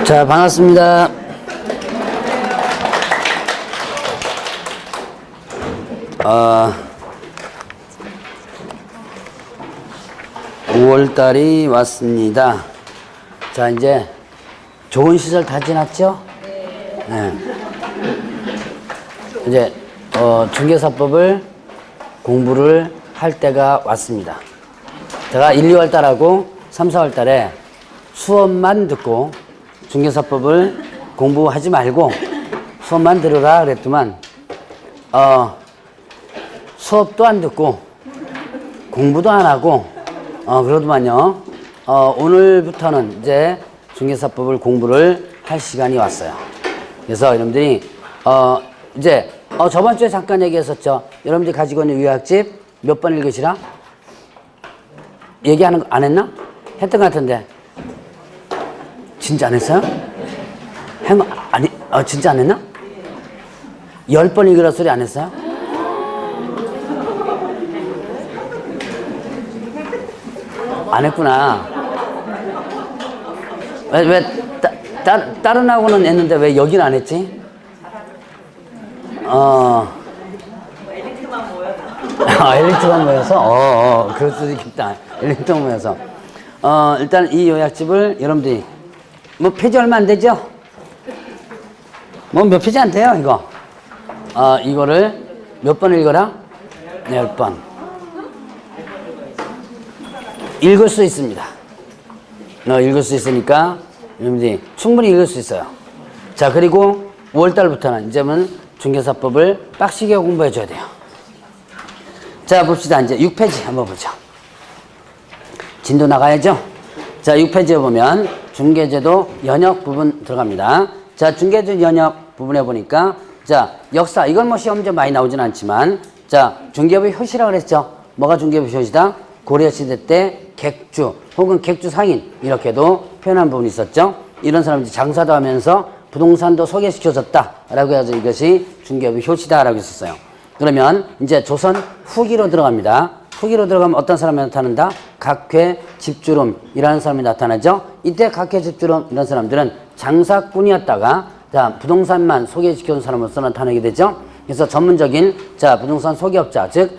자, 반갑습니다. 어, 5월달이 왔습니다. 자, 이제 좋은 시절 다 지났죠? 네. 이제 중개사법을 공부를 할 때가 왔습니다. 제가 1, 2월달하고 3, 4월달에 수업만 듣고 중개사법을 공부하지 말고 수업만 들으라 그랬더만 수업도 안 듣고 공부도 안 하고 그러더만요. 오늘부터는 이제 중개사법을 공부를 할 시간이 왔어요. 그래서 여러분들이 이제 저번 주에 잠깐 얘기했었죠. 여러분들이 가지고 있는 요약집 몇 번 읽으시라? 얘기하는 거 안 했나? 했던 것 같은데 진짜 안 했어요? 아니, 진짜 안 했나? 10번 읽으라 소리 안 했어요? 안 했구나. 왜 다른 학원은 했는데 왜 여기는 안 했지? 엘리트만 모여서. 엘리트만 모여서? 그럴 수도 있겠다. 엘리트만 모여서. 일단 이 요약집을 여러분들이, 페이지 얼마 안 되죠? 몇 페이지 안 돼요, 이거. 이거를 몇 번 읽어라? 10번. 읽을 수 있습니다. 읽을 수 있으니까 여러분들이 충분히 읽을 수 있어요. 자, 그리고 5월달부터는 이제는 중개사법을 빡시게 공부해 줘야 돼요. 자, 봅시다. 이제 6페이지 한번 보죠. 진도 나가야죠? 자, 6페이지에 보면 중개제도 연역 부분 들어갑니다. 자, 중개제도 연역 부분에 보니까, 자, 역사, 이건 뭐 시험제 많이 나오진 않지만, 자, 중개업의 효시라고 그랬죠? 뭐가 중개업의 효시다? 고려시대 때 객주, 혹은 객주 상인, 이렇게도 표현한 부분이 있었죠? 이런 사람들이 장사도 하면서 부동산도 소개시켜줬다. 라고 해서 이것이 중개업의 효시다라고 했었어요. 그러면 이제 조선 후기로 들어갑니다. 후기로 들어가면 어떤 사람이 나타난다? 각회, 집주름이라는 사람이 나타나죠? 이때 각회, 집주름 이런 사람들은 장사꾼이었다가 자, 부동산만 소개시켜준 사람으로서 나타나게 되죠? 그래서 전문적인 자, 부동산 소개업자, 즉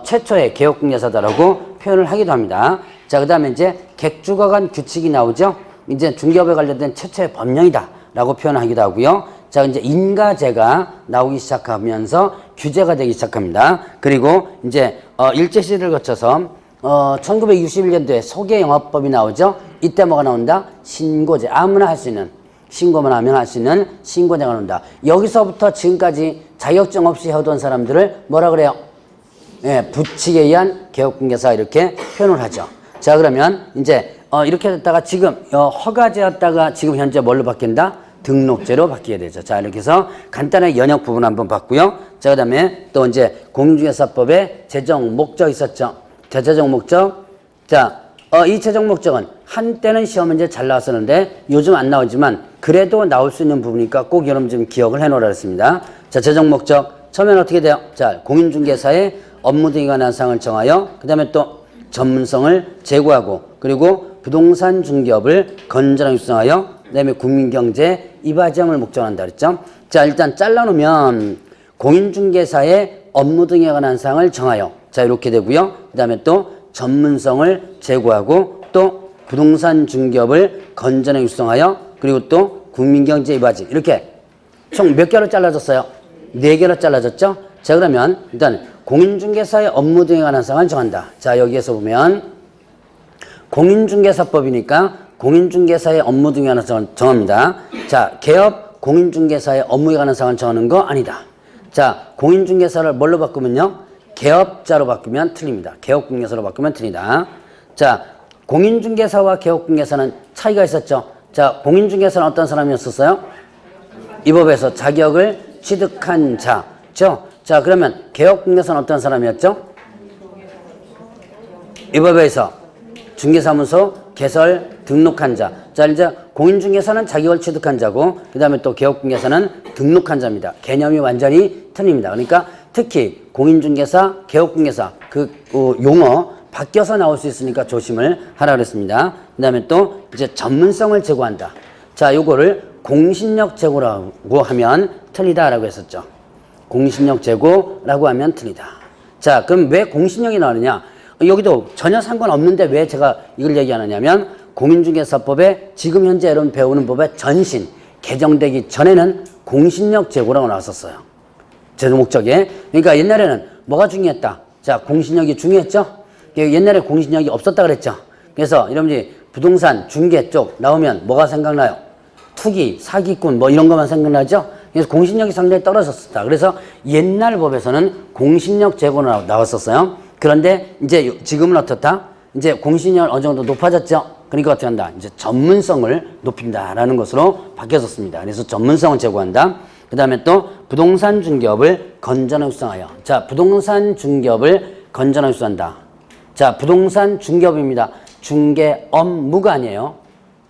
최초의 개업공개사다라고 표현을 하기도 합니다. 자, 그 다음에 이제 객주가 간 규칙이 나오죠? 이제 중개업에 관련된 최초의 법령이다 라고 표현하기도 하고요. 자, 이제 인가제가 나오기 시작하면서 규제가 되기 시작합니다. 그리고 이제 일제시대를 거쳐서 1961년도에 소개영업법이 나오죠. 이때 뭐가 나온다? 신고제. 아무나 할 수 있는, 신고만 하면 할 수 있는 신고제가 나온다. 여기서부터 지금까지 자격증 없이 해오던 사람들을 뭐라 그래요? 예, 부칙에 의한 개업공개사 이렇게 표현을 하죠. 자, 그러면 이제 이렇게 됐다가 지금 허가제였다가 지금 현재 뭘로 바뀐다? 등록제로 바뀌게 되죠. 자, 이렇게 해서 간단하게 연역 부분 한번 봤고요. 자, 그 다음에 또 이제 공인중개사법의 제정 목적 있었죠. 자, 제정 목적. 자, 이 제정 목적은 한때는 시험 문제 잘 나왔었는데 요즘 안 나오지만 그래도 나올 수 있는 부분이니까 꼭 여러분 좀 기억을 해놓으라 했습니다. 자, 제정 목적. 처음에는 어떻게 돼요? 자, 공인중개사의 업무 등에 관한 사항을 정하여 그 다음에 또 전문성을 제고하고 그리고 부동산 중개업을 건전하게 육성하여 그 다음에 국민경제 이바지함을 목적으로 한다 그랬죠. 자, 일단 잘라놓으면 공인중개사의 업무 등에 관한 사항을 정하여 자, 이렇게 되고요. 그 다음에 또 전문성을 제고하고 또 부동산 중개업을 건전하게 육성하여 그리고 또 국민경제 이바지 이렇게 총 몇 개로 잘라졌어요? 4개로 잘라졌죠? 자, 그러면 일단 공인중개사의 업무 등에 관한 사항을 정한다. 자, 여기에서 보면 공인중개사법이니까 공인중개사의 업무 등에 관한 사항을 정합니다. 자, 개업 공인중개사의 업무에 관한 사항을 정하는 거 아니다. 자, 공인중개사를 뭘로 바꾸면요? 개업자로 바꾸면 틀립니다. 개업공개사로 바꾸면 틀리다. 자, 공인중개사와 개업공개사는 차이가 있었죠. 자, 공인중개사는 어떤 사람이었었어요? 이 법에서 자격을 취득한 자죠. 자, 그러면 개업공개사는 어떤 사람이었죠? 이 법에서 중개사무소 개설 등록한 자. 자, 이제 공인중개사는 자격을 취득한 자고 그 다음에 또 개업공개사는 등록한 자입니다. 개념이 완전히 틀립니다. 그러니까 특히 공인중개사, 개업공개사 그 용어 바뀌어서 나올 수 있으니까 조심을 하라 그랬습니다. 그 다음에 또 이제 전문성을 제고한다. 자, 요거를 공신력 재고라고 하면 틀리다라고 했었죠. 공신력 재고라고 하면 틀리다. 자, 그럼 왜 공신력이 나오느냐? 여기도 전혀 상관없는데 왜 제가 이걸 얘기하느냐면 공인중개사법에 지금 현재 여러분 배우는 법의 전신 개정되기 전에는 공신력 재고라고 나왔었어요. 제 목적에. 그러니까 옛날에는 뭐가 중요했다? 자, 공신력이 중요했죠? 옛날에 공신력이 없었다 그랬죠? 그래서 여러분들이 부동산 중개 쪽 나오면 뭐가 생각나요? 투기, 사기꾼 뭐 이런 것만 생각나죠? 그래서 공신력이 상당히 떨어졌었다. 그래서 옛날 법에서는 공신력 재고로 나왔었어요. 그런데 이제 지금은 어떻다? 이제 공신력이 어느 정도 높아졌죠? 그러니까 어떻게 한다? 이제 전문성을 높인다라는 것으로 바뀌어졌습니다. 그래서 전문성을 제고한다. 그 다음에 또 부동산 중개업을 건전하게 수상하여. 자, 부동산 중개업을 건전하게 수상한다. 자, 부동산 중개업입니다. 중개 업무가 아니에요.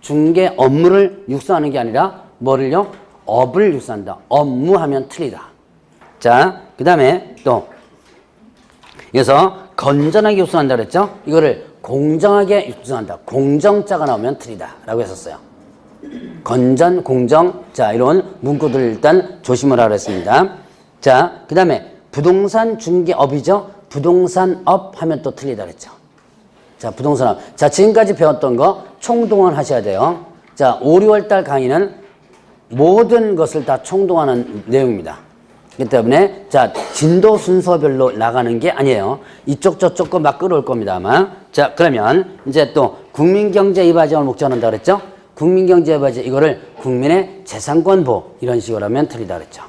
중개 업무를 육성하는 게 아니라 뭐를요? 업을 육성한다. 업무하면 틀리다. 자, 그 다음에 또 그래서 건전하게 육성한다 그랬죠? 이거를 공정하게 육성한다. 공정자가 나오면 틀리다 라고 했었어요. 건전, 공정, 자, 이런 문구들 일단 조심을 하라 했습니다. 자, 그 다음에 부동산 중개업이죠? 부동산업 하면 또 틀리다 그랬죠. 자, 부동산업. 자, 지금까지 배웠던 거 총동원 하셔야 돼요. 자, 5, 6월달 강의는 모든 것을 다 총동원하는 내용입니다. 그렇기 때문에 자, 진도 순서별로 나가는 게 아니에요. 이쪽 저쪽 거 막 끌어올 겁니다 아마. 자, 그러면 이제 또 국민경제 이바지함을 목적으로 한다 그랬죠? 국민경제 이바지 이거를 국민의 재산권 보호 이런 식으로 하면 틀리다 그랬죠.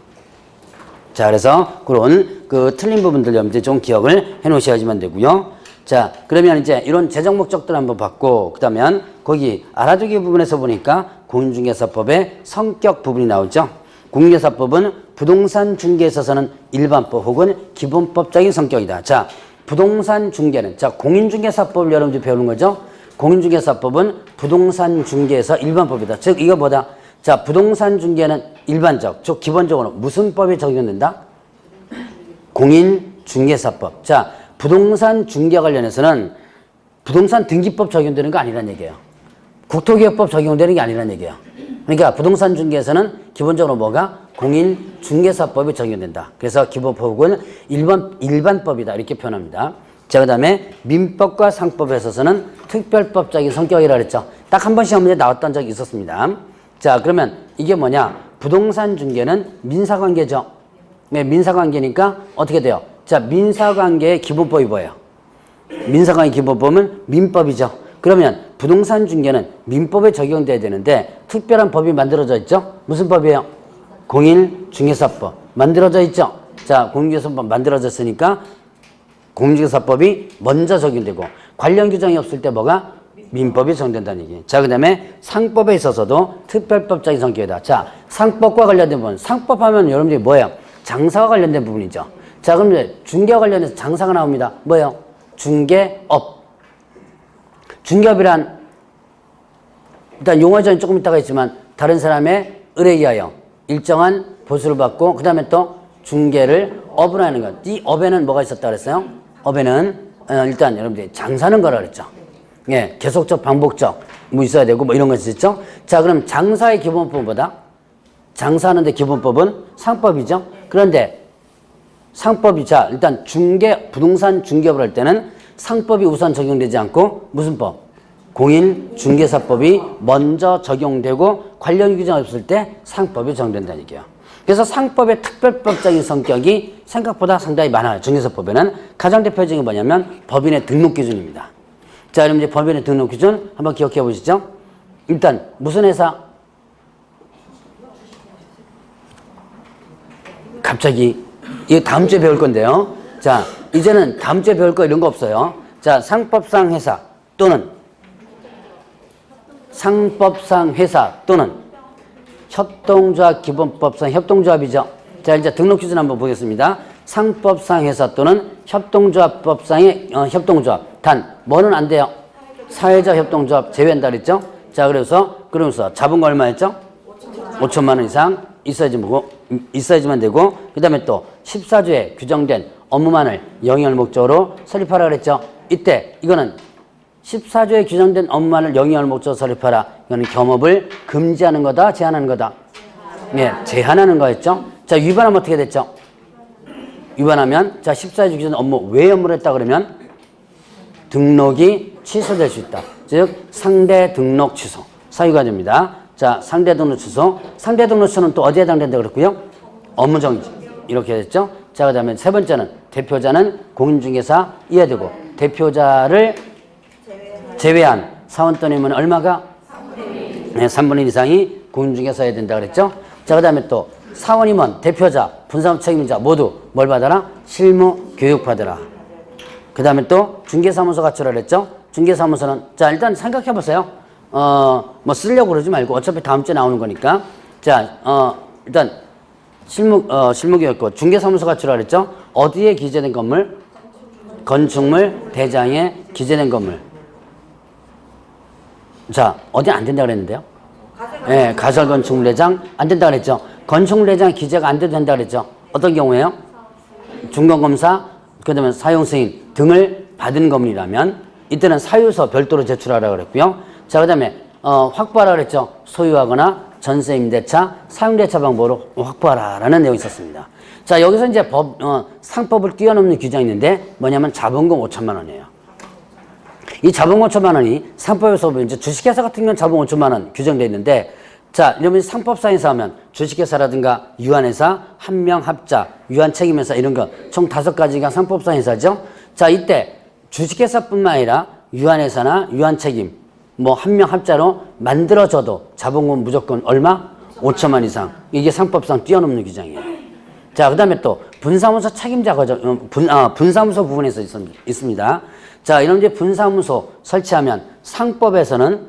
자, 그래서 그런 그 틀린 부분들 여러분들 좀 기억을 해 놓으셔야지만 되고요. 자, 그러면 이제 이런 재정 목적들 한번 봤고, 그 다음에 거기 알아두기 부분에서 보니까 공인중개사법의 성격 부분이 나오죠. 공인중개사법은 부동산 중개에 있어서는 일반법 혹은 기본법적인 성격이다. 자, 부동산 중개는, 자, 공인중개사법을 여러분들이 배우는 거죠. 공인중개사법은 부동산 중개에서 일반법이다. 즉, 이거 뭐다? 자, 부동산 중개는 일반적, 즉, 기본적으로 무슨 법이 적용된다? 공인중개사법. 자, 부동산 중개 관련해서는 부동산 등기법 적용되는 거 아니란 얘기예요. 국토기업법 적용되는 게 아니란 얘기예요. 그러니까 부동산 중개에서는 기본적으로 뭐가? 공인중개사법이 적용된다. 그래서 기본법은 일반법이다. 이렇게 표현합니다. 자, 그 다음에 민법과 상법에 있어서는 특별법적인 성격이라 그랬죠. 딱 한 번 시험 문제 나왔던 적이 있었습니다. 자, 그러면 이게 뭐냐? 부동산 중개는 민사관계죠. 네, 민사관계니까 어떻게 돼요? 자, 민사관계의 기본법이 뭐예요? 민사관계 기본법은 민법이죠. 그러면 부동산 중개는 민법에 적용돼야 되는데 특별한 법이 만들어져 있죠? 무슨 법이에요? 공인중개사법. 만들어져 있죠? 자, 공인중개사법 만들어졌으니까 공인중개사법이 먼저 적용되고 관련 규정이 없을 때 뭐가? 민법이 적용된다는 얘기예요. 자, 그 다음에 상법에 있어서도 특별법적인 성격이다. 자, 상법과 관련된 부분. 상법하면 여러분들이 뭐예요? 장사와 관련된 부분이죠. 자, 그럼 이제 중개와 관련해서 장사가 나옵니다. 뭐예요? 중개업. 중개업이란 일단 용어전이 조금 있다가 있지만 다른 사람의 의뢰에 의하여 일정한 보수를 받고 그 다음에 또 중개를 업으로 하는 것. 이 업에는 뭐가 있었다 그랬어요? 업에는 일단 여러분들이 장사는 거라 그랬죠. 예, 계속적, 반복적 뭐 있어야 되고 뭐 이런 거 있었죠. 자, 그럼 장사의 기본법은 뭐다? 장사하는데 기본법은 상법이죠. 그런데 상법이 자, 일단 중개, 부동산 중개업을 할 때는 상법이 우선 적용되지 않고 무슨 법? 공인중개사법이 먼저 적용되고 관련 규정이 없을 때 상법이 적용된다는 얘기예요. 그래서 상법의 특별법적인 성격이 생각보다 상당히 많아요. 중개사법에는 가장 대표적인 게 뭐냐면 법인의 등록 기준입니다. 자, 그럼 이제 법인의 등록 기준 한번 기억해 보시죠. 일단 무슨 회사? 갑자기 이거 다음 주에 배울 건데요. 자, 이제는 다음 주에 배울 거 이런 거 없어요. 자, 상법상 회사 또는 상법상 회사 또는 협동조합 기본법상 협동조합이죠. 자, 이제 등록 기준 한번 보겠습니다. 상법상 회사 또는 협동조합법상의 협동조합. 단 뭐는 안 돼요? 사회적 협동조합 제외한다 그랬죠? 자, 그러면서 잡은 거 얼마였죠? 5천만 원 이상 있어야지만 되고 그 다음에 또 14조에 규정된 업무만을 영위할 목적으로 설립하라 그랬죠. 이때 이거는 14조에 규정된 업무만을 영위할 목적으로 설립하라. 이거는 겸업을 금지하는 거다, 제한하는 거다? 네, 제한하는 거였죠. 자, 위반하면 어떻게 됐죠? 위반하면, 자, 14조 규정된 업무, 왜 업무를 했다 그러면 등록이 취소될 수 있다. 즉, 상대 등록 취소. 사유가 됩니다. 자, 상대 등록 취소. 상대 등록 취소는 또 어디에 해당된다 그랬고요? 업무 정지. 이렇게 됐죠. 자, 그 다음에 세 번째는 대표자는 공인중개사 이해되고 대표자를 제외한 사원 또는 얼마가? 3분의 1 이상이 공인중개사여야 된다 그랬죠. 자, 그 다음에 또 사원임원, 대표자, 분사무 책임자 모두 뭘 받아라? 실무 교육 받아라. 그 다음에 또 중개사무소 갖추라 그랬죠. 중개사무소는 자, 일단 생각해 보세요. 뭐 쓰려고 그러지 말고 어차피 다음 주에 나오는 거니까. 자, 일단 실무교육과 중개사무소 갖추라 그랬죠. 어디에 기재된 건물? 건축물 대장에 기재된 건물. 자, 어디 안 된다 그랬는데요? 네, 가설건축물 대장 안 된다 그랬죠. 건축물 대장 기재가 안 돼도 된다 그랬죠. 어떤 경우에요? 중간검사, 그 다음에 사용승인 등을 받은 건물이라면 이때는 사유서 별도로 제출하라고 그랬고요. 자, 그 다음에 확보하라 그랬죠. 소유하거나 전세 임대차, 사용대차 방법으로 확보하라라는 내용이 있었습니다. 자, 여기서 이제 상법을 뛰어넘는 규정이 있는데 뭐냐면 자본금 5천만 원이에요. 이 자본금 5천만 원이 상법에서 이제 주식회사 같은 경우는 자본금 5천만 원 규정되어 있는데 자, 이러면 상법상에서 하면 주식회사라든가 유한회사, 한명합자, 유한책임회사 이런 거 총 5가지가 상법상에서 하죠. 자, 이때 주식회사뿐만 아니라 유한회사나 유한책임, 뭐 한명합자로 만들어져도 자본금 무조건 얼마? 5천만 이상. 이게 상법상 뛰어넘는 규정이에요. 자, 그 다음에 또 분사무소 책임자 과정, 분사무소 부분에서 있습니다. 자, 이런 이제 분사무소 설치하면 상법에서는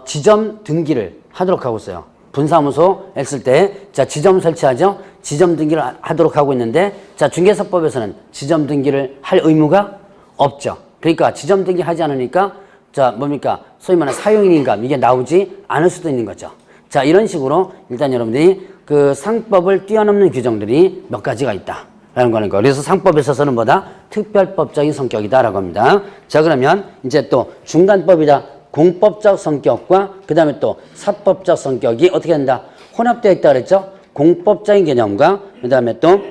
지점 등기를 하도록 하고 있어요. 분사무소 했을 때, 자, 지점 설치하죠? 지점 등기를 하도록 하고 있는데, 자, 중개사법에서는 지점 등기를 할 의무가 없죠. 그러니까 지점 등기 하지 않으니까, 자, 뭡니까? 소위 말하는 사용인인감, 이게 나오지 않을 수도 있는 거죠. 자, 이런 식으로 일단 여러분들이 그 상법을 뛰어넘는 규정들이 몇 가지가 있다. 라는 거는 거. 그래서 상법에 있어서는 뭐다? 특별법적인 성격이다라고 합니다. 자, 그러면 이제 또 중간법이다. 공법적 성격과 그 다음에 또 사법적 성격이 어떻게 된다? 혼합되어 있다 그랬죠? 공법적인 개념과 그 다음에 또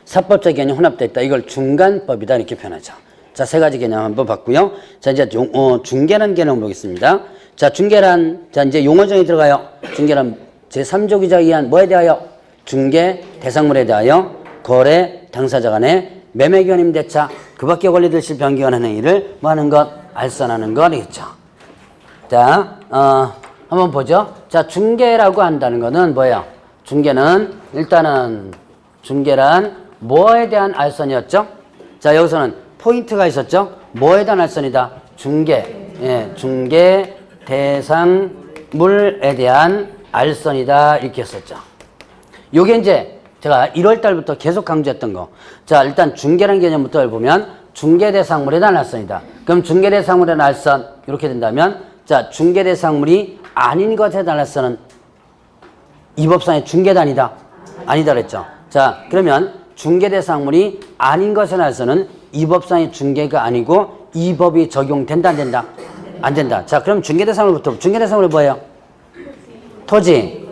사법적 개념이 혼합되어 있다. 이걸 중간법이다 이렇게 표현하죠. 자, 3가지 개념 한번 봤고요. 자, 이제 중개란 개념 보겠습니다. 자, 중개란, 자, 이제 용어 정의 들어가요. 중개란 제3조 규정에 의한 뭐에 대하여? 중개 대상물에 대하여 거래 당사자 간의 매매 기원 임대차 그 밖에 권리들 실변기원하는 행위를 뭐 하는 것? 알선하는 거겠죠. 자, 한번 보죠. 자, 중개라고 한다는 거는 뭐예요? 중개는 일단은 중개란 뭐에 대한 알선이었죠? 자, 여기서는 포인트가 있었죠? 뭐에 대한 알선이다? 중개. 예, 중개 대상물에 대한 알선이다. 이렇게 했었죠. 요게 이제 제가 1월 달부터 계속 강조했던 거. 자, 일단 중개라는 개념부터 보면 중개대상물에 대한 알선이다. 그럼 중개대상물에 대한 알선 이렇게 된다면 자, 중개대상물이 아닌 것에 대한 알선은 이 법상의 중개단이다. 아니다 그랬죠. 자, 그러면 중개대상물이 아닌 것에 대한 알선은 이 법상의 중개가 아니고 이 법이 적용된다 안 된다? 안 된다. 자, 그럼 중개대상물부터 중개대상물이 뭐예요? 토지,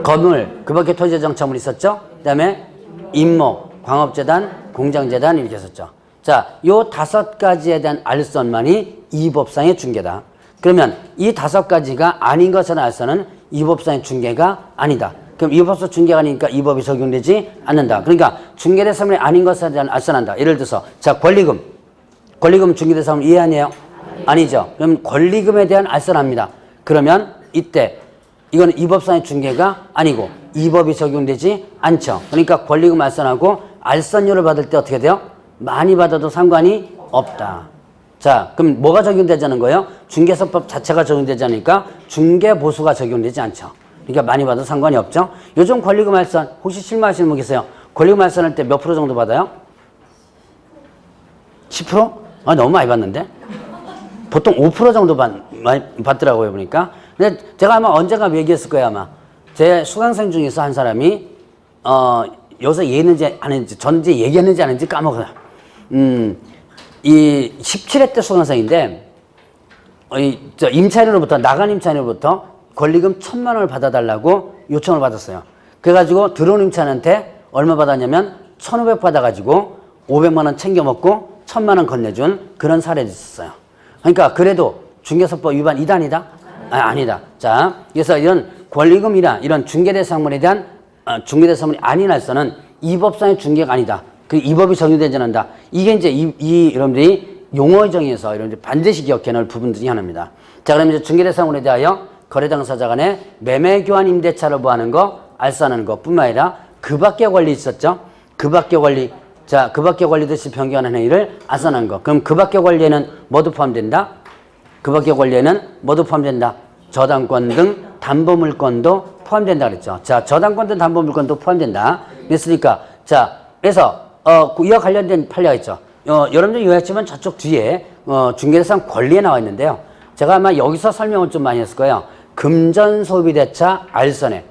건물, 그 밖에 토지정착물 있었죠? 그 다음에 임목, 광업재단, 공장재단 이렇게 했었죠. 자, 요 5가지에 대한 알선만이 이 법상의 중개다. 그러면 이 5가지가 아닌 것에 대한 알선은 이 법상의 중개가 아니다. 그럼 이 법상 중개가 아니니까 이 법이 적용되지 않는다. 그러니까 중개대상물이 아닌 것에 대한 알선한다. 예를 들어서 자, 권리금 중개대상물 이해 아니에요? 아니죠. 그럼 권리금에 대한 알선합니다. 그러면 이때 이거는 이 법상의 중개가 아니고 이 법이 적용되지 않죠. 그러니까 권리금 알선하고 알선료를 받을 때 어떻게 돼요? 많이 받아도 상관이 없다. 자, 그럼 뭐가 적용되자는 거예요? 중개사법 자체가 적용되지 않으니까 중개보수가 적용되지 않죠. 그러니까 많이 받아도 상관이 없죠. 요즘 권리금 알선 혹시 실무하시는 분 계세요? 권리금 알선할 때 몇 프로 정도 받아요? 10%? 아, 너무 많이 받는데? 보통 5% 정도 많이 받더라고요, 보니까. 근데 제가 아마 언젠가 얘기했을 거예요, 아마. 제 수강생 중에서 한 사람이, 여기서 얘기했는지 안 했는지, 전제 얘기했는지 안 했는지 까먹어요. 이 17회 때 수강생인데, 임차인으로부터, 나간 임차인으로부터 권리금 1,000만 원을 받아달라고 요청을 받았어요. 그래가지고 들어온 임차인한테 얼마 받았냐면 1,500 받아가지고 500만 원 챙겨 먹고 1,000만 원 건네준 그런 사례도 있었어요. 그러니까 그래도 중개사법 위반 이단이다? 아니다. 자, 그래서 이런 권리금이나 이런 중개대상물에 대한 중개대상물이 아닌 할서는 이 법상의 중개가 아니다. 그 이 법이 적용되지 않는다. 이게 이제 여러분들이 용어 정의에서 여러분들이 반드시 기억해야 할 부분 중에 하나입니다. 자, 그럼 이제 중개대상물에 대하여 거래 당사자 간의 매매 교환 임대차를 보하는 거, 알선하는 것 뿐만 아니라 그 밖의 권리 있었죠? 그 밖의 권리. 자, 그 밖의 권리듯이 변경하는 행위를 알선하는 것. 그럼 그 밖의 권리에는 뭐도 포함된다? 그 밖의 권리에는 뭐도 포함된다? 저당권 등 담보물권도 포함된다 그랬죠. 자, 저당권 등 담보물권도 포함된다. 그랬으니까, 자, 그래서, 이와 관련된 판례가 있죠. 여러분들 요약지만 저쪽 뒤에, 중개대상 권리에 나와 있는데요. 제가 아마 여기서 설명을 좀 많이 했을 거예요. 금전소비대차 알선에.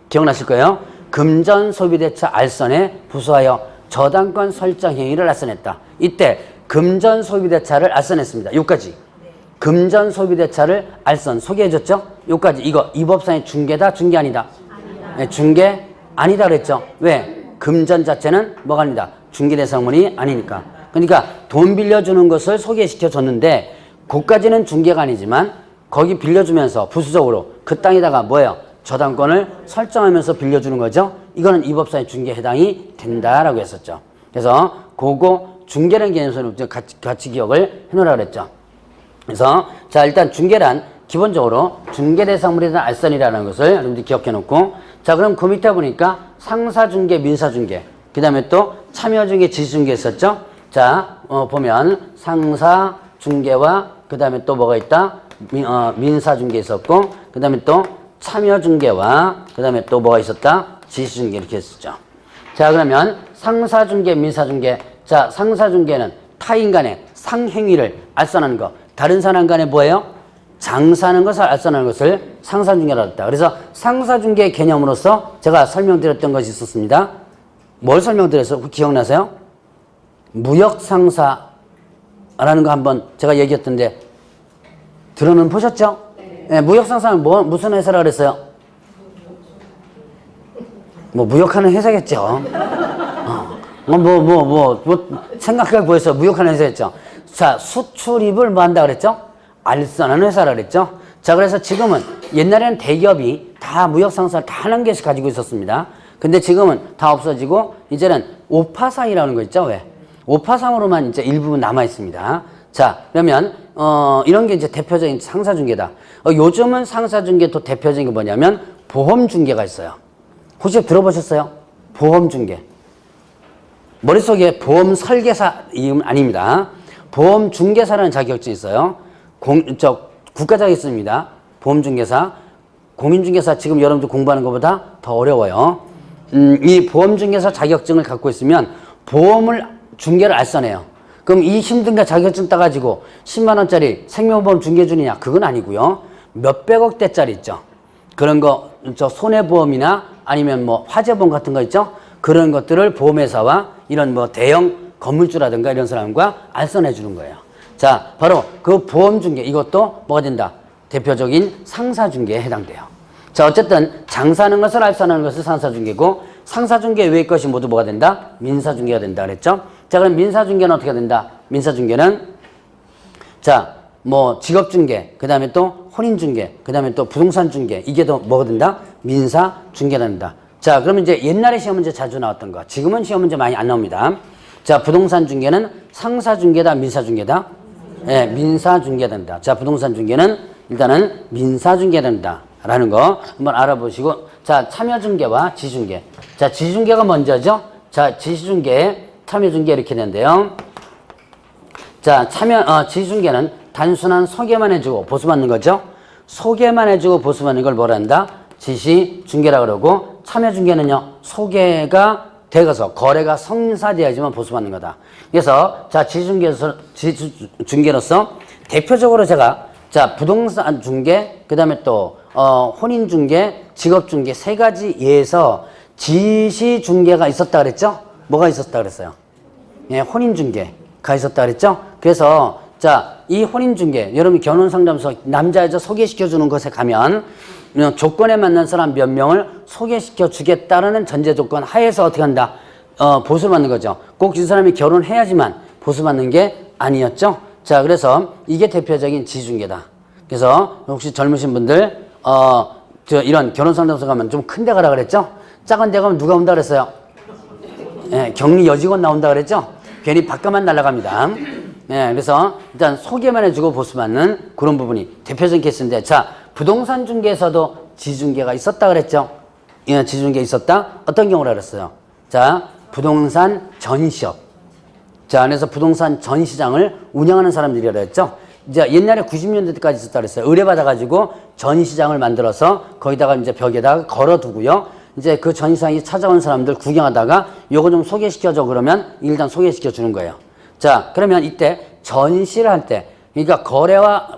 기억나실 거예요. 금전소비대차 알선에 부수하여 저당권 설정 행위를 알선했다. 이때 금전소비대차를 알선했습니다. 여기까지. 금전소비대차를 알선 소개해줬죠? 여기까지. 이거 이 법상의 중개다, 중개 아니다? 네, 중개 아니다 그랬죠? 왜? 금전 자체는 뭐가 아니다? 중개대상물이 아니니까. 그러니까 돈 빌려주는 것을 소개시켜줬는데 그까지는 중개가 아니지만 거기 빌려주면서 부수적으로 그 땅에다가 뭐예요? 저당권을 설정하면서 빌려주는 거죠. 이거는 이 법상의 중개에 해당이 된다라고 했었죠. 그래서 그거 중개라는 개념에서는 같이 기억을 해놓으라고 그랬죠. 그래서 자, 일단 중개란 기본적으로 중개대상물에 대한 알선이라는 것을 여러분들이 기억해놓고, 자, 그럼 그 밑에 보니까 상사중개, 민사중개, 그 다음에 또 참여중개, 지시중개 있었죠. 자, 보면 상사중개와 그 다음에 또 뭐가 있다? 민사중개 있었고, 그 다음에 또 참여중개와 그 다음에 또 뭐가 있었다? 지시중개 이렇게 했었죠. 자, 그러면 상사중개, 민사중개. 자, 상사중개는 타인 간의 상행위를 알선하는 거. 다른 사람 간에 뭐예요? 장사하는 것을 알선하는 것을 상사중개라고 했다. 그래서 상사중개 개념으로서 제가 설명드렸던 것이 있었습니다. 뭘 설명드렸어요? 기억나세요? 무역상사라는 거 한번 제가 얘기했던데 들어는 보셨죠? 네, 무역상사는 무슨 회사라고 그랬어요? 뭐 무역하는 회사겠죠. 생각해 보였어요. 무역하는 회사였죠. 자, 수출입을 뭐 한다 그랬죠? 알선하는 회사라 그랬죠. 자, 그래서 지금은 옛날에는 대기업이 다 무역상사를 다 한 개씩 가지고 있었습니다. 근데 지금은 다 없어지고 이제는 오파상이라는 거 있죠. 왜? 오파상으로만 이제 일부분 남아 있습니다. 자, 그러면 이런 게 이제 대표적인 상사중개다. 요즘은 상사중개 또 대표적인 게 뭐냐면 보험중개가 있어요. 혹시 들어보셨어요? 보험중개. 머릿속에 보험설계사 이름 아닙니다. 보험중개사라는 자격증이 있어요. 국가 자격증입니다. 보험중개사. 공인중개사 지금 여러분들 공부하는 것보다 더 어려워요. 이 보험중개사 자격증을 갖고 있으면 보험을 중개를 알선해요. 그럼 이 힘든 게 자격증 따가지고 10만 원짜리 생명보험 중개 주느냐? 그건 아니고요. 몇백억 대짜리 있죠. 그런 거, 손해보험이나 아니면 뭐 화재보험 같은 거 있죠. 그런 것들을 보험회사와 이런 뭐 대형 건물주라든가 이런 사람과 알선해 주는 거예요. 자, 바로 그 보험중개, 이것도 뭐가 된다? 대표적인 상사중개에 해당돼요. 자, 어쨌든 장사하는 것을 알선하는 것을 상사중개고, 상사중개 외의 것이 모두 뭐가 된다? 민사중개가 된다 그랬죠? 자, 그럼 민사중개는 어떻게 된다? 민사중개는 자, 뭐 직업중개, 그 다음에 또 혼인중개, 그 다음에 또 부동산중개, 이게 더 뭐가 된다? 민사중개가 된다. 자, 그러면 이제 옛날에 시험 문제 자주 나왔던 거, 지금은 시험 문제 많이 안 나옵니다. 자, 부동산중개는 상사중개다, 민사중개다? 예, 민사중개가 된다. 자, 부동산중개는 일단은 민사중개가 된다. 라는 거 한번 알아보시고, 자, 참여중개와 지중개. 자, 지중개가 먼저죠. 자, 지중개, 참여중개 이렇게 되는데요. 자, 지중개는 단순한 소개만 해주고 보수받는 거죠. 소개만 해주고 보수받는 걸 뭐라 한다? 지시중개라고 그러고, 참여중개는요, 소개가 되어서 거래가 성사돼야지만 보수받는 거다. 그래서 자, 지중개로서 대표적으로 제가 자, 부동산 중개, 그 다음에 또 혼인 중개, 직업 중개 세 가지 예에서 지시 중개가 있었다 그랬죠? 뭐가 있었다 그랬어요? 예, 혼인 중개. 가 있었다 그랬죠? 그래서 자, 이 혼인중개, 여러분이 결혼상담소 남자 여자 소개시켜주는 곳에 가면 조건에 맞는 사람 몇 명을 소개시켜 주겠다라는 전제 조건 하에서 어떻게 한다? 보수를 받는 거죠. 꼭 이 사람이 결혼해야지만 보수받는 게 아니었죠. 자, 그래서 이게 대표적인 지중계다. 그래서 혹시 젊으신 분들 이런 결혼상담소 가면 좀 큰 데 가라 그랬죠? 작은 데 가면 누가 온다 그랬어요? 예, 격리 여직원 나온다 그랬죠? 괜히 바깥만 날아갑니다. 예, 그래서 일단 소개만 해주고 보수받는 그런 부분이 대표적인 케이스인데, 자, 부동산 중개에서도 지중계가 있었다 그랬죠? 예, 지중계 있었다? 어떤 경우라 그랬어요? 자, 부동산 전시업. 자, 안에서 부동산 전시장을 운영하는 사람들이라 그랬죠? 이제 옛날에 90년대 때까지 있었다 그랬어요. 의뢰받아가지고 전시장을 만들어서 거기다가 이제 벽에다가 걸어두고요. 이제 그 전시장이 찾아온 사람들 구경하다가 요거 좀 소개시켜줘 그러면 일단 소개시켜 주는 거예요. 자, 그러면 이때 전시를 할 때, 그러니까 거래와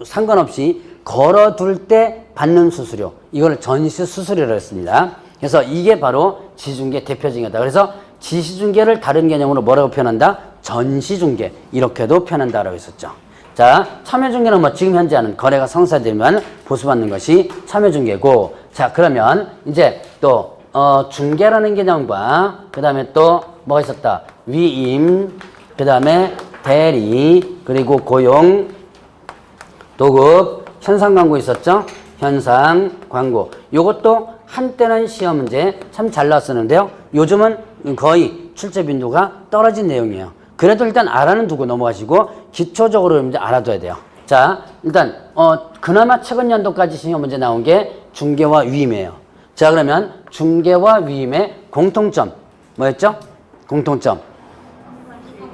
상관없이 걸어둘 때 받는 수수료, 이걸 전시 수수료라고 했습니다. 그래서 이게 바로 지중계 대표적이다. 그래서 지시중계를 다른 개념으로 뭐라고 표현한다? 전시중계, 이렇게도 표현한다라고 했었죠. 자, 참여중개는 뭐 지금 현재 하는 거래가 성사되면 보수받는 것이 참여중개고, 자, 그러면 이제 또 중개라는 개념과 그 다음에 또 뭐가 있었다? 위임, 그 다음에 대리, 그리고 고용, 도급, 현상 광고 있었죠? 현상 광고. 요것도 한때는 시험 문제 참 잘 나왔었는데요. 요즘은 거의 출제 빈도가 떨어진 내용이에요. 그래도 일단 알아는 두고 넘어가시고 기초적으로 이제 알아둬야 돼요. 자, 일단 그나마 최근 연도까지 시험 문제 나온 게 중개와 위임이에요. 자, 그러면 중개와 위임의 공통점 뭐였죠? 공통점.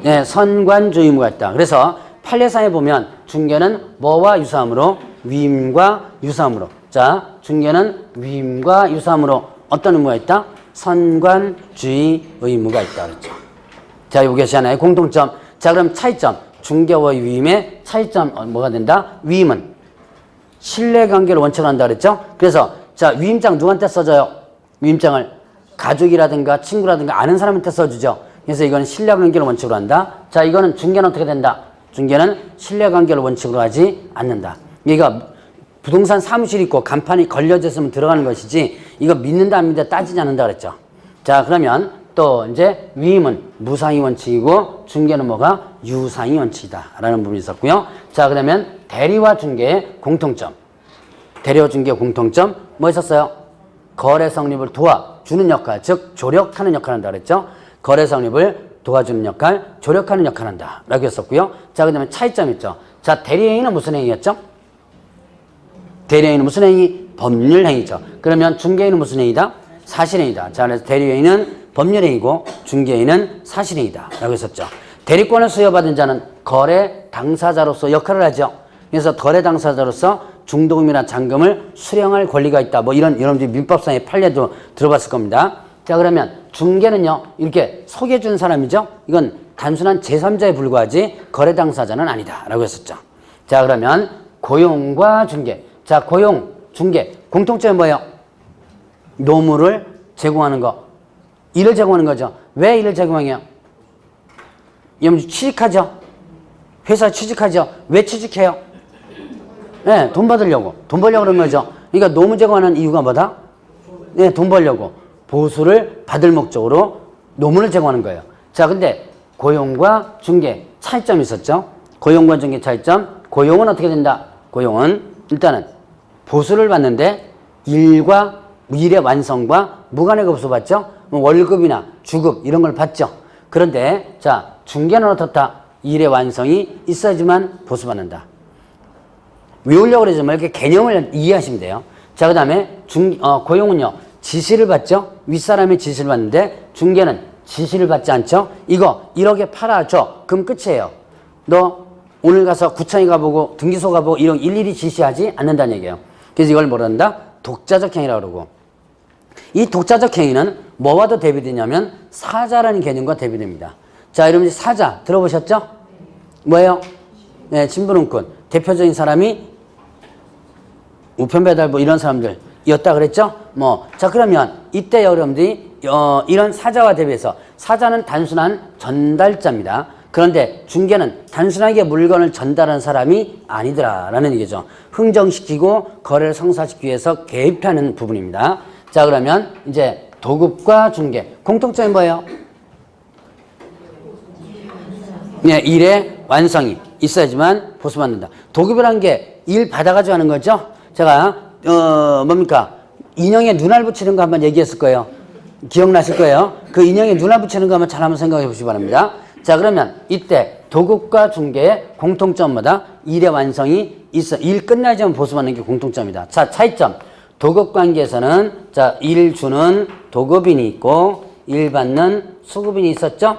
네, 선관주 의무가 있다. 그래서 판례상에 보면 중개는 뭐와 유사함으로? 위임과 유사함으로. 자, 중개는 위임과 유사함으로 어떤 의무가 있다? 선관주의 의무가 있다 그랬죠. 자, 여기 하나의 공통점. 자, 그럼 차이점. 중개와 위임의 차이점 뭐가 된다? 위임은 신뢰관계를 원칙으로 한다 그랬죠. 그래서 자, 위임장 누구한테 써줘요? 위임장을 가족이라든가 친구라든가 아는 사람한테 써주죠. 그래서 이거는 신뢰관계를 원칙으로 한다. 자, 이거는 중개는 어떻게 된다? 중개는 신뢰관계를 원칙으로 하지 않는다. 이거 부동산 사무실 있고 간판이 걸려져 있으면 들어가는 것이지 이거 믿는다 안 믿는다 따지지 않는다 그랬죠. 자, 그러면 또 이제 위임은 무상의 원칙이고 중개는 뭐가? 유상의 원칙이다 라는 부분이 있었고요. 자, 그러면 대리와 중개의 공통점. 대리와 중개의 공통점 뭐 있었어요? 거래 성립을 도와주는 역할, 즉 조력하는 역할을 한다 그랬죠. 거래 성립을 도와주는 역할, 조력하는 역할을 한다 라고 했었고요. 자, 그 다음에 차이점 있죠. 자, 대리행위는 무슨 행위였죠? 대리행위는 무슨 행위? 법률행위죠. 그러면 중개행위는 무슨 행위다? 사실행위다. 자, 그래서 대리행위는 법률행위고 중개행위는 사실행위다 라고 했었죠. 대리권을 수여받은 자는 거래 당사자로서 역할을 하죠. 그래서 거래 당사자로서 중도금이나 잔금을 수령할 권리가 있다. 뭐 이런 여러분들이 민법상의 판례도 들어봤을 겁니다. 자, 그러면 중개는요, 이렇게 소개해준 사람이죠. 이건 단순한 제3자에 불과하지 거래 당사자는 아니다 라고 했었죠. 자, 그러면 고용과 중개. 자, 고용, 중개 공통점이 뭐예요? 노무를 제공하는 거, 일을 제공하는 거죠. 왜 일을 제공해요? 여러분 취직하죠? 회사에 취직하죠? 왜 취직해요? 네, 돈 받으려고. 돈 벌려고 그런 거죠. 그러니까 노무 제공하는 이유가 뭐다? 네, 돈 벌려고. 보수를 받을 목적으로 노무를 제공하는 거예요. 자, 근데 고용과 중개 차이점이 있었죠. 고용과 중개 차이점. 고용은 어떻게 된다? 고용은 일단은 보수를 받는데 일의 완성과 무관하게 보수 받죠. 월급이나 주급 이런 걸 받죠. 그런데 자, 중개는 어떻다? 일의 완성이 있어야지만 보수받는다. 외우려고 그러지 말고 이렇게 개념을 이해하시면 돼요. 자, 그 다음에 고용은요, 지시를 받죠. 윗사람의 지시를 받는데 중개는 지시를 받지 않죠. 이거 1억에 팔아줘. 그럼 끝이에요. 너 오늘 가서 구청에 가보고 등기소 가보고 이런 일일이 지시하지 않는다는 얘기예요. 그래서 이걸 뭐라 한다? 독자적 행위라고 그러고, 이 독자적 행위는 뭐와도 대비되냐면 사자라는 개념과 대비됩니다. 자, 여러분 사자 들어보셨죠? 뭐예요? 네, 신분운권 대표적인 사람이 우편배달부 이런 사람들이었다 그랬죠? 자, 그러면 이때 여러분들이 이런 사자와 대비해서 사자는 단순한 전달자입니다. 그런데 중개는 단순하게 물건을 전달하는 사람이 아니더라라는 얘기죠. 흥정시키고 거래를 성사시키기 위해서 개입하는 부분입니다. 자, 그러면 이제 도급과 중개 공통점이 뭐예요? 네, 일의 완성이 있어야지만 보수받는다. 도급이라는 게 일 받아가지고 하는 거죠. 제가 뭡니까? 인형에 눈알 붙이는 거 한번 얘기했을 거예요. 기억나실 거예요. 그 인형에 눈알 붙이는 거 한번 잘 한번 생각해 보시기 바랍니다. 자, 그러면 이때 도급과 중개의 공통점마다 일의 완성이 있어. 일 끝나지 않으면 보수받는 게 공통점이다. 자, 차이점. 도급 관계에서는 자, 일 주는 도급인이 있고 일 받는 수급인이 있었죠.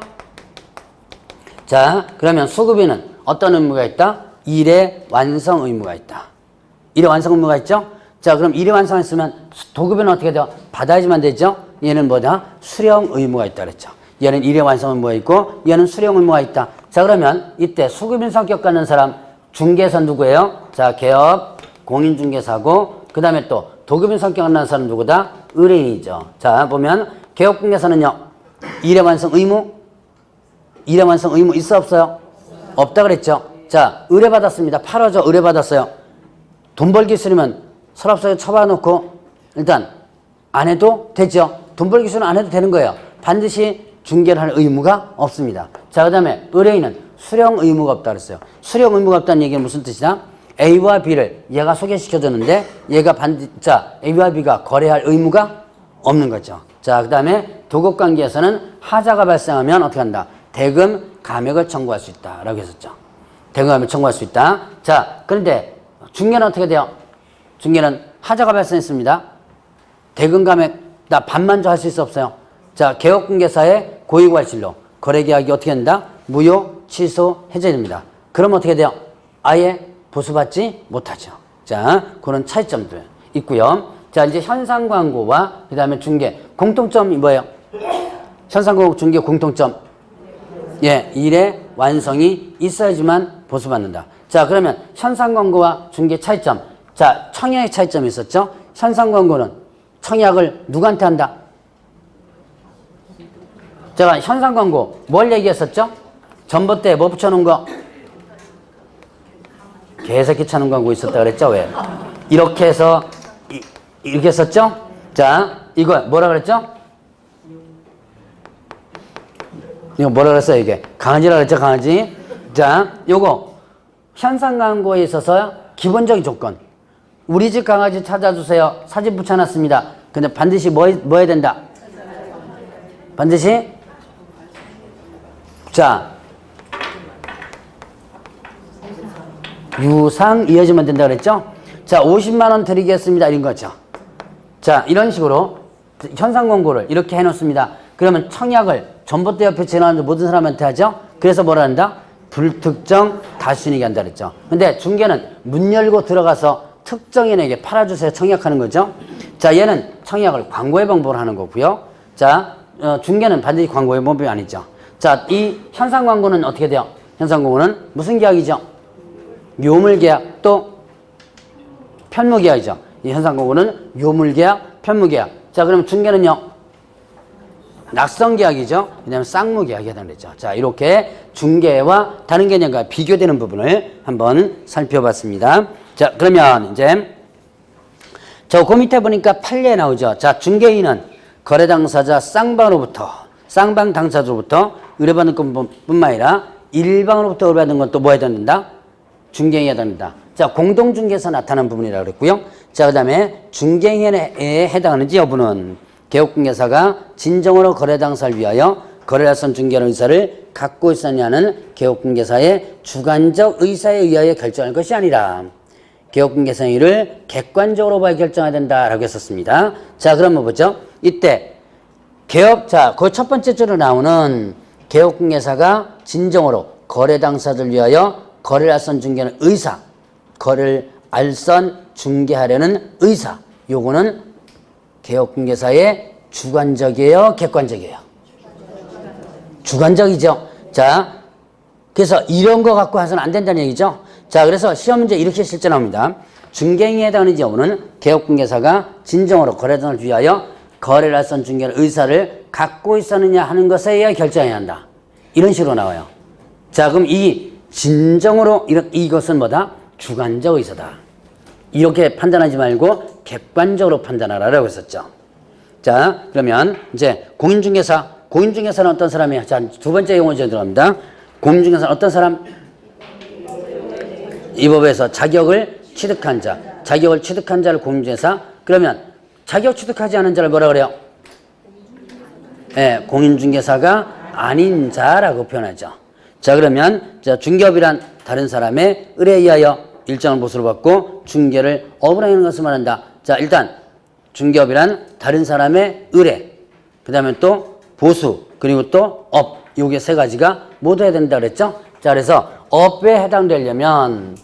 자, 그러면 수급인은 어떤 의무가 있다? 일의 완성 의무가 있다. 일의 완성 의무가 있죠? 자, 그럼 일의 완성했으면 도급인은 어떻게 돼요? 받아야지만 되죠? 얘는 뭐다? 수령 의무가 있다 그랬죠. 얘는 일의 완성 의무가 있고 얘는 수령 의무가 있다. 자, 그러면 이때 수급인 성격 갖는 사람 중개사 누구예요? 자, 개업, 공인중개사고 그 다음에 또 도급인 성격 갖는 사람 누구다? 의뢰인이죠. 자, 보면 개업공개사는요. 일의 완성 의무? 일의 완성 의무 있어 없어요? 없다 그랬죠. 자, 의뢰받았습니다. 8호죠. 의뢰받았어요. 돈 벌기 싫으면 서랍속에 처박아놓고 일단 안 해도 되죠. 돈 벌기 싫으면 안 해도 되는 거예요. 반드시 중개를 할 의무가 없습니다. 자, 그 다음에 의뢰인은 수령 의무가 없다 그랬어요. 수령 의무가 없다는 얘기는 무슨 뜻이냐? A와 B를 얘가 소개시켜줬는데 얘가 자, A와 B가 거래할 의무가 없는 거죠. 자, 그 다음에 도급관계에서는 하자가 발생하면 어떻게 한다? 대금 감액을 청구할 수 있다 라고 했었죠. 대금 감액을 청구할 수 있다. 자, 그런데 중개는 어떻게 돼요? 중개는 하자가 발생했습니다. 대금 감액 나 반만 줘 할 수 있어 없어요? 자, 개업공개사의 고의과실로 거래계약이 어떻게 된다? 무효, 취소, 해제됩니다. 그럼 어떻게 돼요? 아예 보수받지 못하죠. 자, 그런 차이점들 있고요. 자, 이제 현상광고와 그 다음에 중개 공통점이 뭐예요? 현상광고 중개 공통점. 예, 일의 완성이 있어야지만 보수받는다. 자, 그러면 현상광고와 중개 차이점. 자, 청약의 차이점이 있었죠? 현상광고는 청약을 누구한테 한다? 제가 현상광고 뭘 얘기했었죠? 전봇대에 뭐 붙여놓은 거? 개새끼 차는 광고 있었다 그랬죠? 왜? 이렇게 해서 이렇게 했었죠? 자, 이거 뭐라 그랬죠? 이거 뭐라 그랬어요? 이게 강아지라 그랬죠? 강아지. 자, 요거 현상광고에 있어서 기본적인 조건. 우리 집 강아지 찾아주세요. 사진 붙여놨습니다. 근데 반드시 뭐 해야 된다? 반드시 자, 유상 이어지면 된다 그랬죠? 자, 50만 원 드리겠습니다. 이런 거죠. 자, 이런 식으로 현상광고를 이렇게 해놓습니다. 그러면 청약을 전봇대 옆에 지나가는 모든 사람한테 하죠? 그래서 뭐라 한다? 불특정 다수인에게 한다 그랬죠. 근데 중개는 문 열고 들어가서 특정인에게 팔아주세요. 청약하는 거죠. 자, 얘는 청약을 광고의 방법으로 하는 거고요. 자, 중개는 반드시 광고의 방법이 아니죠. 자, 이 현상광고는 어떻게 돼요? 현상광고는 무슨 계약이죠? 요물계약 또 편무계약이죠. 이 현상광고는 요물계약, 편무계약. 자, 그러면 중개는요? 낙성계약이죠. 왜냐하면 쌍무계약이 해당되죠. 자, 이렇게 중개와 다른 개념과 비교되는 부분을 한번 살펴봤습니다. 자, 그러면 이제 저 그 밑에 보니까 판례에 나오죠. 자, 중개인은 거래 당사자 쌍방 당사자로부터 의뢰받는 것뿐만 아니라 일방으로부터 의뢰받는 건 또 뭐 해야 된다? 중개인이 해야 된다. 자, 공동중개에서 나타난 부분이라고 그랬고요. 자, 그 다음에 중개인에 해당하는지 여부는 개업공개사가 진정으로 거래 당사를 위하여 거래일선 중개하는 의사를 갖고 있었냐는 개업공개사의 주관적 의사에 의하여 결정할 것이 아니라 개업공개사의 일을 객관적으로 봐야 결정해야 된다라고 했었습니다. 자, 그러면 보죠. 이때 자, 그 첫 번째 줄에 나오는 개업공개사가 진정으로 거래 당사를 위하여 거래를 알선 중개하는 의사, 거래를 알선 중개하려는 의사, 요거는 개업공개사의 주관적이에요, 객관적이에요? 주관적이죠. 자, 그래서 이런 거 갖고 해서는 안 된다는 얘기죠. 자, 그래서 시험 문제 이렇게 실제 나옵니다. 중개인에 해당하는 경우는 개업공개사가 진정으로 거래 등을 위하여 거래를 알선 중개하는 의사를 갖고 있었느냐 하는 것에 의해 결정해야 한다. 이런 식으로 나와요. 자, 그럼 이 진정으로 이것은 뭐다? 주관적 의사다. 이렇게 판단하지 말고 객관적으로 판단하라고 했었죠. 자, 그러면 이제 공인중개사. 공인중개사는 어떤 사람이에요? 자, 두 번째 용어제 들어갑니다. 공인중개사는 어떤 사람? 이 법에서 자격을 취득한 자. 자격을 취득한 자를 공인중개사. 그러면 자격 취득하지 않은 자를 뭐라 그래요? 네, 공인중개사가 아닌 자라고 표현하죠. 자, 그러면 자, 중개업이란 다른 사람의 의뢰에 의하여 일정한 보수를 받고 중개를 업으로 하는 것을 말한다. 자, 일단 중개업이란 다른 사람의 의뢰, 그 다음에 또 보수, 그리고 또 업. 요게 세 가지가 모두 해야 된다 그랬죠? 자, 그래서 업에 해당되려면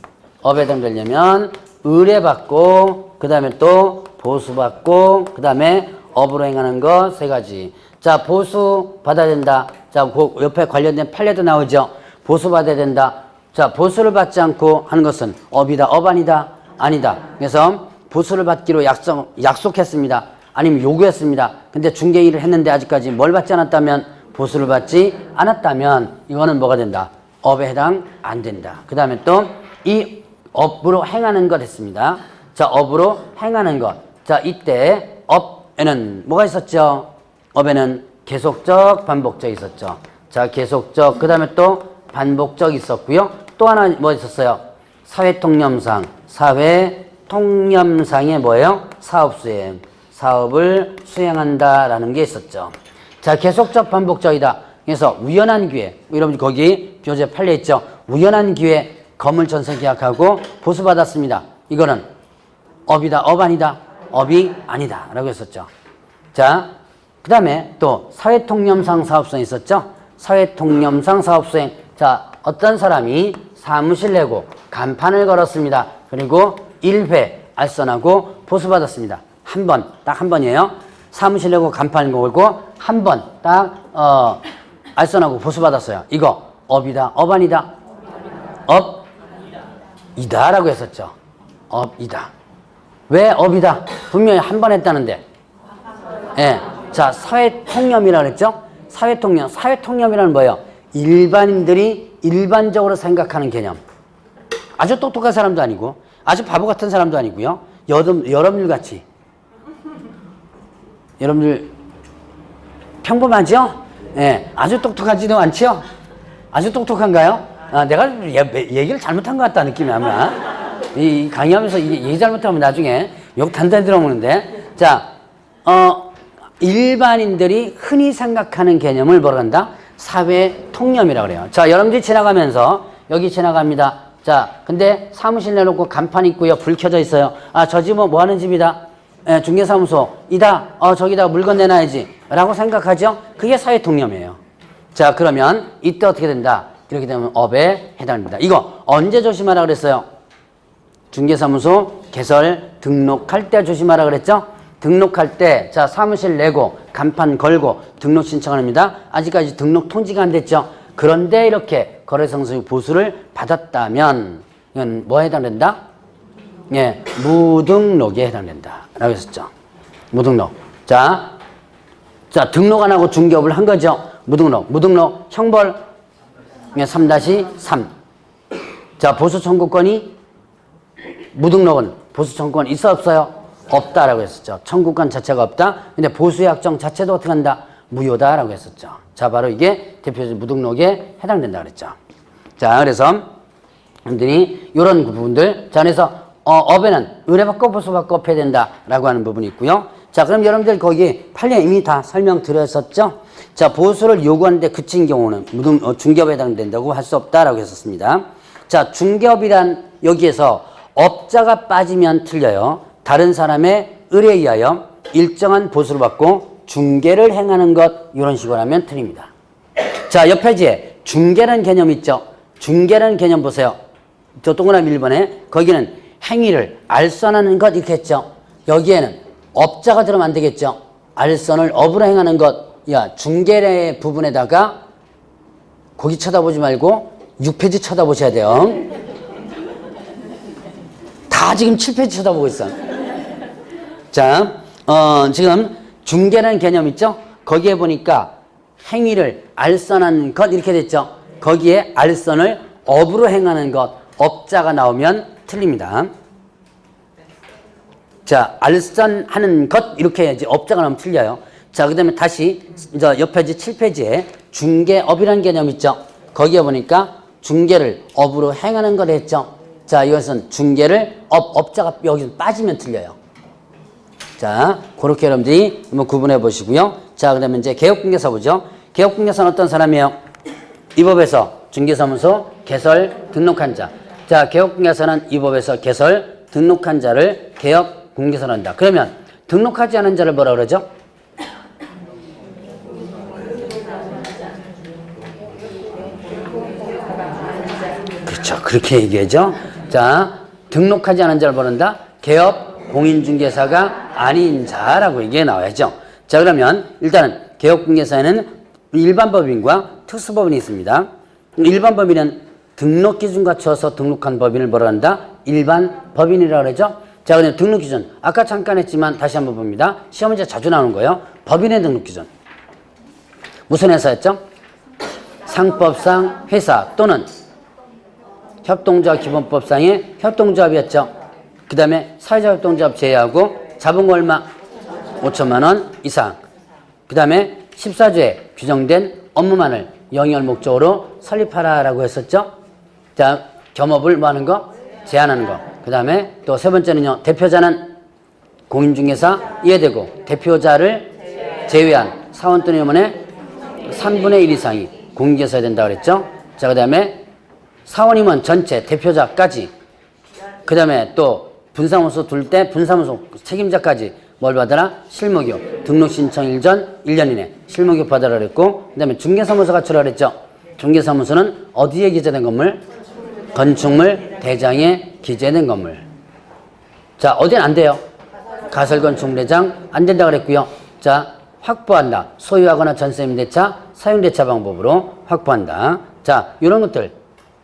의뢰받고, 그 다음에 또 보수받고, 그 다음에 업으로 행하는 거 세 가지. 자, 보수 받아야 된다. 자, 그 옆에 관련된 판례도 나오죠. 보수 받아야 된다. 자, 보수를 받지 않고 하는 것은 업이다, 업 아니다? 아니다. 그래서 보수를 받기로 약속했습니다. 아니면 요구했습니다. 근데 중개일을 했는데 아직까지 뭘 받지 않았다면, 보수를 받지 않았다면 이거는 뭐가 된다? 업에 해당 안 된다. 그 다음에 또 이 업으로 행하는 것 했습니다. 자, 업으로 행하는 것. 자, 이때 업에는 뭐가 있었죠? 업에는 계속적, 반복적 있었죠. 자, 계속적, 그 다음에 또 반복적 있었고요. 또 하나 뭐 있었어요? 사회통념상. 사회통념상에 뭐예요? 사업수행. 사업을 수행한다라는 게 있었죠. 자, 계속적, 반복적이다. 그래서 우연한 기회. 여러분 거기 교재 판례 있죠? 우연한 기회 건물전세 계약하고 보수받았습니다. 이거는 업이다, 업 아니다? 업이 아니다. 라고 했었죠. 자, 그 다음에 또 사회통념상 사업수행 있었죠? 사회통념상 사업수행. 자, 어떤 사람이 사무실 내고 간판을 걸었습니다. 그리고 1회 알선하고 보수받았습니다. 한 번, 딱 한 번이에요. 사무실 내고 간판을 걸고 한 번 딱 알선하고 보수받았어요. 이거 업이다, 업 아니다? 업이다 라고 했었죠. 업이다. 왜 업이다? 분명히 한 번 했다는데. 예. 자, 사회통념이라고 그랬죠? 사회통념. 사회통념이라는 뭐예요? 일반인들이 일반적으로 생각하는 개념. 아주 똑똑한 사람도 아니고, 아주 바보 같은 사람도 아니고요. 여러분들 같이. 여러분들 평범하죠? 예. 아주 똑똑하지도 않죠? 아주 똑똑한가요? 아, 내가 얘기를 잘못한 것 같다 느낌이 아마. 이 강의하면서 얘기 잘못하면 나중에 욕 단단히 들어먹는데. 자, 일반인들이 흔히 생각하는 개념을 뭐라 한다? 사회통념이라고 그래요. 자, 여러분들이 지나가면서 여기 지나갑니다. 자, 근데 사무실 내놓고 간판 있고요. 불 켜져 있어요. 아, 저 집은 뭐 하는 집이다? 예, 중개사무소이다. 저기다 물건 내놔야지. 라고 생각하죠? 그게 사회통념이에요. 자, 그러면 이때 어떻게 된다? 이렇게 되면 업에 해당됩니다. 이거 언제 조심하라 그랬어요? 중개사무소 개설 등록할 때 조심하라 그랬죠? 등록할 때, 자, 사무실 내고, 간판 걸고, 등록 신청합니다. 아직까지 등록 통지가 안 됐죠? 그런데 이렇게 거래성수의 보수를 받았다면, 이건 뭐에 해당된다? 예, 무등록에 해당된다. 라고 했었죠. 무등록. 자, 등록 안 하고 중개업을 한 거죠? 무등록, 형벌, 3-3. 자, 보수 청구권이, 무등록은 보수 청구권 있어, 없어요? 없다라고 했었죠. 청구권 자체가 없다. 근데 보수의 약정 자체도 어떻게 한다? 무효다라고 했었죠. 자, 바로 이게 대표적인 무등록에 해당된다 그랬죠. 자, 그래서 여러분들이 이런 부분들. 자, 그래서 업에는 의뢰받고 보수받고 업해야 된다라고 하는 부분이 있고요. 자, 그럼 여러분들 거기 판례 이미 다 설명드렸었죠. 자, 보수를 요구하는데 그친 경우는 중개업에 해당된다고 할 수 없다라고 했었습니다. 자, 중개업이란 여기에서 업자가 빠지면 틀려요. 다른 사람의 의뢰에 의하여 일정한 보수를 받고 중개를 행하는 것, 이런 식으로 하면 틀립니다. 자, 옆 페이지에 중개라는 개념 있죠? 중개라는 개념 보세요. 저 동그라미 1번에 거기는 행위를 알선하는 것 이렇게 했죠? 여기에는 업자가 들어가면 안 되겠죠? 알선을 업으로 행하는 것. 야, 중개 부분에다가 거기 쳐다보지 말고 6페이지 쳐다보셔야 돼요. 다 지금 7페이지 쳐다보고 있어. 자, 지금 중개라는 개념 있죠? 거기에 보니까 행위를 알선한 것 이렇게 됐죠? 거기에 알선을 업으로 행하는 것, 업자가 나오면 틀립니다. 자, 알선하는 것 이렇게 해야지 업자가 나오면 틀려요. 자, 그 다음에 다시 옆 페이지 7페이지에 중개업이라는 개념 있죠. 거기에 보니까 중개를 업으로 행하는 걸 했죠. 자, 이것은 중개를 업자가 여기서 빠지면 틀려요. 자, 그렇게 여러분들이 한번 구분해 보시고요. 자, 그 다음에 이제 개업공개사 보죠. 개업공개사는 어떤 사람이에요? 이 법에서 중개사무소 개설 등록한 자. 자, 개업공개사는 이 법에서 개설 등록한 자를 개업공개사로 한다. 그러면 등록하지 않은 자를 뭐라 그러죠? 그렇죠. 그렇게 얘기하죠. 자, 등록하지 않은 자를 부른다. 개업 공인중개사가 아닌 자라고 얘기해 나와야죠. 자, 그러면 일단은 개업공개사에는 일반 법인과 특수 법인이 있습니다. 일반 법인은 등록 기준 갖춰서 등록한 법인을 뭐라 한다? 일반 법인이라고 그러죠. 자, 그럼 등록 기준 아까 잠깐 했지만 다시 한번 봅니다. 시험 문제 자주 나오는 거예요. 법인의 등록 기준 무슨 회사였죠? 상법상 회사 또는 협동조합 기본법상의 협동조합이었죠. 그 다음에 사회자 협동조합 제외하고 잡은 거 얼마? 5천만 원 이상. 그 다음에 14조에 규정된 업무만을 영위할 목적으로 설립하라라고 했었죠. 자, 겸업을 뭐 하는 거? 제한하는 거. 그 다음에 또 세 번째는요. 대표자는 공인중개사 이해되고 대표자를 제외한 사원 또는 임원의 3분의 1 이상이 공인중개사야 된다 그랬죠. 자, 그 다음에 사원임원 전체 대표자까지 그 다음에 또 분사무소 둘 때 분사무소 책임자까지 뭘 받아라? 실무교육 등록 신청일 전 1년 이내 실무교육 받아라 그랬고 그 다음에 중개사무소 갖추라 그랬죠. 중개사무소는 어디에 기재된 건물? 건축물 대장에 기재된 건물. 자, 어디는 안 돼요? 가설건축물대장 안 된다 그랬고요. 자, 확보한다. 소유하거나 전세임대차 사용대차 방법으로 확보한다. 자, 이런 것들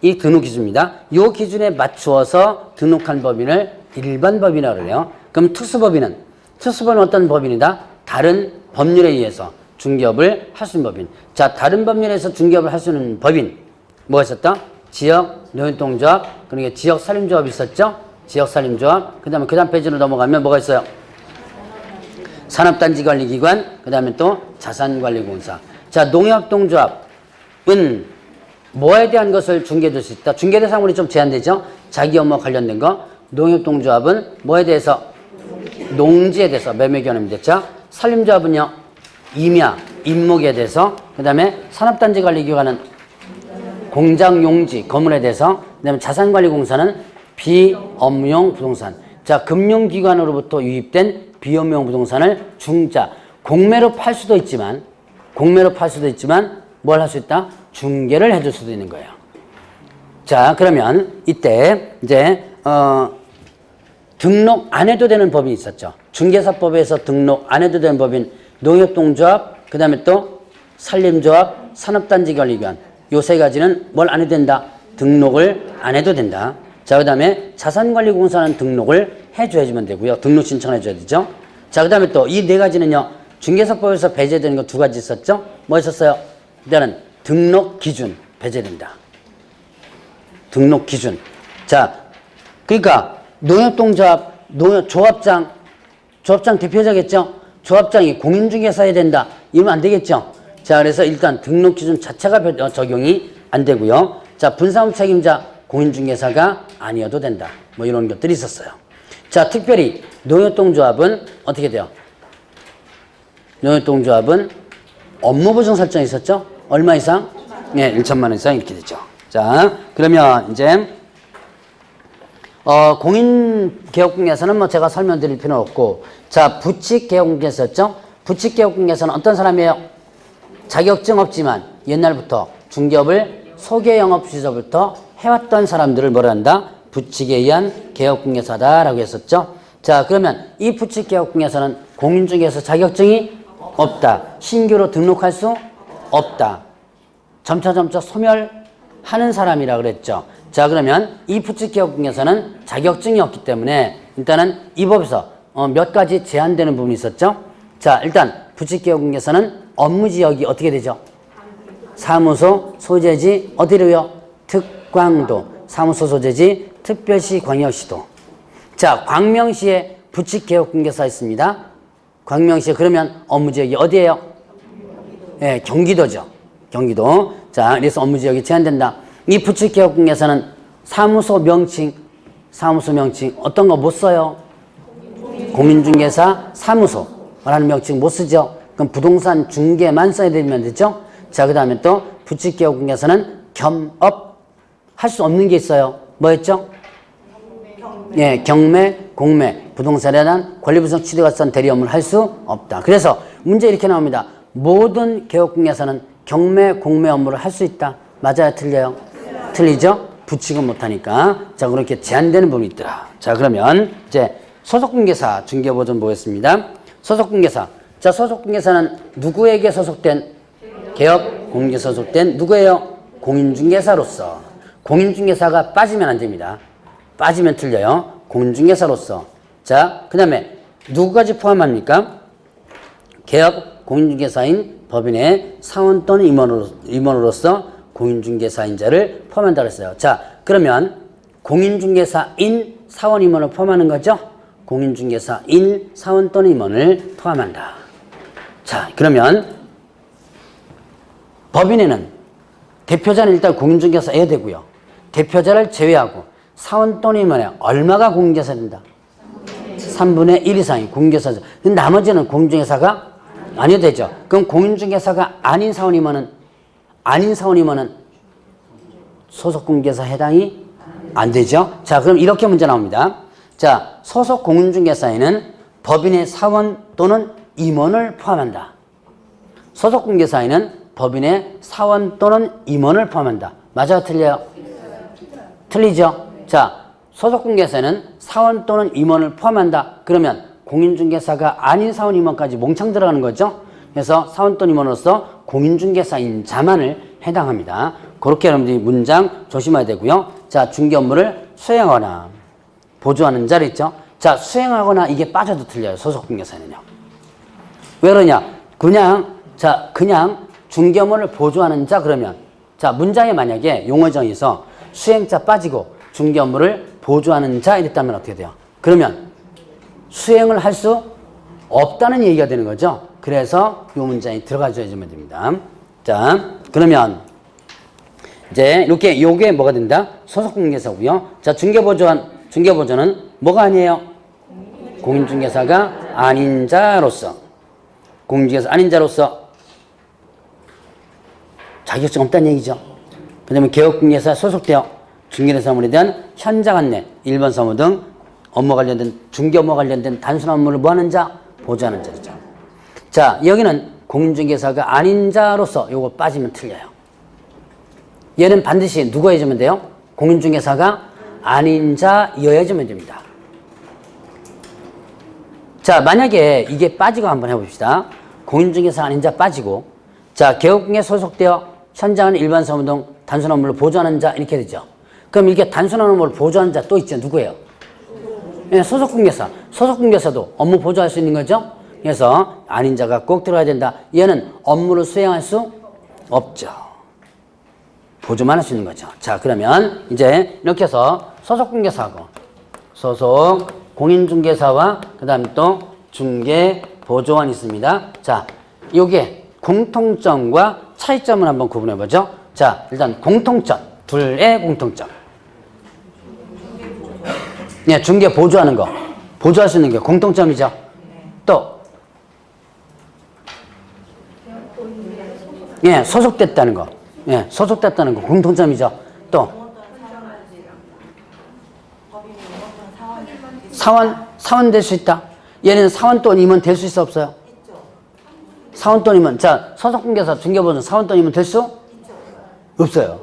이 등록 기준입니다. 이 기준에 맞추어서 등록한 법인을 일반 법인이라고 그래요. 그럼 특수법인은 어떤 법인이다? 다른 법률에 의해서 중개업을 할 수 있는 법인. 자, 다른 법률에서 중개업을 할 수 있는 법인 뭐가 있었다? 지역 노인동조합, 그러니까 지역 산림조합이 있었죠. 지역 산림조합. 그다음 페이지로 넘어가면 뭐가 있어요? 산업단지관리기관, 그다음에 또 자산관리공사. 자, 농협동조합은 뭐에 대한 것을 중개될 수 있다? 중개 대상물이 좀 제한되죠? 자기 업무와 관련된 거. 농협동조합은 뭐에 대해서? 농지에 대해서 매매견입 됐죠? 산림조합은요? 임야, 임목에 대해서. 그 다음에 산업단지관리기관은 공장용지, 건물에 대해서. 그 다음에 자산관리공사는 비업무용 부동산. 자, 금융기관으로부터 유입된 비업무용 부동산을 중자, 공매로 팔 수도 있지만 뭘 할 수 있다? 중개를 해줄 수도 있는 거예요. 자, 그러면 이때 이제 등록 안 해도 되는 법인이 있었죠. 중개사법에서 등록 안 해도 되는 법인 농협동조합, 그 다음에 또 산림조합, 산업단지관리기관 요 세 가지는 뭘 안 해도 된다? 등록을 안 해도 된다. 자, 그 다음에 자산관리공사는 등록을 해줘야지만 되고요. 등록 신청을 해줘야 되죠. 자, 그 다음에 또 이 네 가지는요. 중개사법에서 배제되는 거 두 가지 있었죠. 뭐 있었어요? 일단은 등록 기준 배제된다. 등록 기준. 자, 그러니까 농협동조합, 조합장 대표자겠죠? 조합장이 공인중개사여야 된다. 이러면 안 되겠죠? 자, 그래서 일단 등록 기준 자체가 적용이 안 되고요. 자, 분사업 책임자 공인중개사가 아니어도 된다. 뭐 이런 것들이 있었어요. 자, 특별히 농협동조합은 어떻게 돼요? 농협동조합은 업무보증 설정이 있었죠? 얼마 이상? 네, 1천만 원 이상 이렇게 되죠. 자, 그러면 이제 공인개업공개사는 뭐 제가 설명드릴 필요는 없고, 자, 부칙개업공개사였죠? 부칙개업공개사는 어떤 사람이에요? 자격증 없지만 옛날부터 중개업을 소개영업 시절부터 해왔던 사람들을 뭐라 한다? 부칙에 의한 개업공개사다라고 했었죠. 자, 그러면 이 부칙개업공개사는 공인중개사 자격증이 없다. 신규로 등록할 수 없다. 점차 소멸하는 사람이라 그랬죠. 자, 그러면 이 부칙개업공개사는 자격증이 없기 때문에 일단은 이 법에서 몇 가지 제한되는 부분이 있었죠. 자, 일단 부칙개업공개사는 업무지역이 어떻게 되죠? 사무소 소재지 어디로요? 특광도. 사무소 소재지 특별시 광역시도. 자, 광명시에 부칙개혁공개사 있습니다. 광명시에 그러면 업무지역이 어디예요? 예, 경기도죠. 경기도. 자, 그래서 업무지역이 제한된다. 이 부칙개혁공개사는 사무소 명칭 어떤 거 못 써요? 공인중개사 사무소라는 명칭 못 쓰죠. 그럼 부동산 중개만 써야 되면 되죠. 자, 그 다음에 또 부칙개혁공개사는 겸업 할 수 없는 게 있어요. 뭐였죠? 예, 경매, 공매, 부동산에 대한 권리분석 취득과선 대리 업무를 할 수 없다. 그래서 문제 이렇게 나옵니다. 모든 개혁공개사는 경매, 공매 업무를 할 수 있다. 맞아요? 틀려요? 틀리죠? 부칙은 못하니까. 자, 그렇게 제한되는 부분이 있더라. 자, 그러면 이제 소속공개사 중개보전 보겠습니다. 소속공개사. 자, 소속공개사는 누구에게 소속된? 개혁공개 소속된 누구예요? 공인중개사로서. 공인중개사가 빠지면 안 됩니다. 빠지면 틀려요. 공인중개사로서. 자, 그 다음에 누구까지 포함합니까? 개업 공인중개사인 법인의 사원 또는 임원으로서 공인중개사인자를 포함한다 그랬어요. 자, 그러면 공인중개사인 사원 임원을 포함하는 거죠? 공인중개사인 사원 또는 임원을 포함한다. 자, 그러면 법인에는 대표자는 일단 공인중개사여야 되고요. 대표자를 제외하고 사원 또는 임원에 얼마가 공인중개사 된다? 3분의 1 이상이 공인중개사죠. 나머지는 공인중개사가 아니어도 되죠. 그럼 공인중개사가 아닌 사원 임원은 소속공개사 해당이 안 되죠. 자, 그럼 이렇게 문제 나옵니다. 자, 소속 공인중개사에는 법인의 사원 또는 임원을 포함한다. 소속공개사에는 법인의 사원 또는 임원을 포함한다. 맞아요? 틀려요? 틀리죠? 자, 소속공개사에는 사원 또는 임원을 포함한다. 그러면 공인중개사가 아닌 사원 임원까지 몽창 들어가는 거죠. 그래서 사원 또는 임원으로서 공인중개사인 자만을 해당합니다. 그렇게 여러분들이 문장 조심해야 되고요. 자, 중개 업무를 수행하거나 보조하는 자를 있죠. 자, 수행하거나 이게 빠져도 틀려요. 소속공개사는요. 왜 그러냐? 그냥 중개 업무를 보조하는 자 그러면 자, 문장에 만약에 용어정에서 수행자 빠지고 중개 업무를 보조하는 자 이랬다면 어떻게 돼요? 그러면 수행을 할 수 없다는 얘기가 되는 거죠. 그래서 이 문장이 들어가줘야지만 됩니다. 자, 그러면 이제 이렇게 요게 뭐가 된다? 소속공개사고요. 자, 중개보조는 뭐가 아니에요? 공인중개사가 아닌 자로서. 공인중개사 아닌 자로서 자격증 없다는 얘기죠. 그 다음에 개업공개사 소속되어 중개사무에 대한 현장 안내, 일반 사무 등 업무 관련된 중개 업무 관련된 단순 업무를 뭐하는 자? 보조하는 자죠. 자, 여기는 공인중개사가 아닌 자로서 요거 빠지면 틀려요. 얘는 반드시 누가 해주면 돼요? 공인중개사가 아닌 자여야지면 됩니다. 자, 만약에 이게 빠지고 한번 해봅시다. 공인중개사 아닌 자 빠지고, 자, 개업공개 소속되어 현장은 일반 사무 등 단순 업무를 보조하는 자 이렇게 되죠. 그럼 이렇게 단순 업무를 보조하는 자 또 있죠. 누구예요? 네, 소속공개사. 소속공개사도 업무 보조할 수 있는 거죠. 그래서 아닌 자가 꼭 들어가야 된다. 얘는 업무를 수행할 수 없죠. 보조만 할 수 있는 거죠. 자, 그러면 이제 이렇게 해서 소속공개사하고 소속 공인중개사와 그 다음에 또 중개보조원이 있습니다. 자, 요게 공통점과 차이점을 한번 구분해보죠. 자, 일단 공통점. 둘의 공통점. 네, 중개 보조하는 거. 보조할 수 있는 게 공통점이죠. 또, 예, 소속됐다는 거. 예, 소속됐다는 거. 공통점이죠. 또, 사원 될 수 있다. 얘는 사원 또는 임원 될 수 있어, 없어요? 사원 또는 임원. 자, 소속공개사 중개보조는 사원 또는 임원 될 수? 없어요.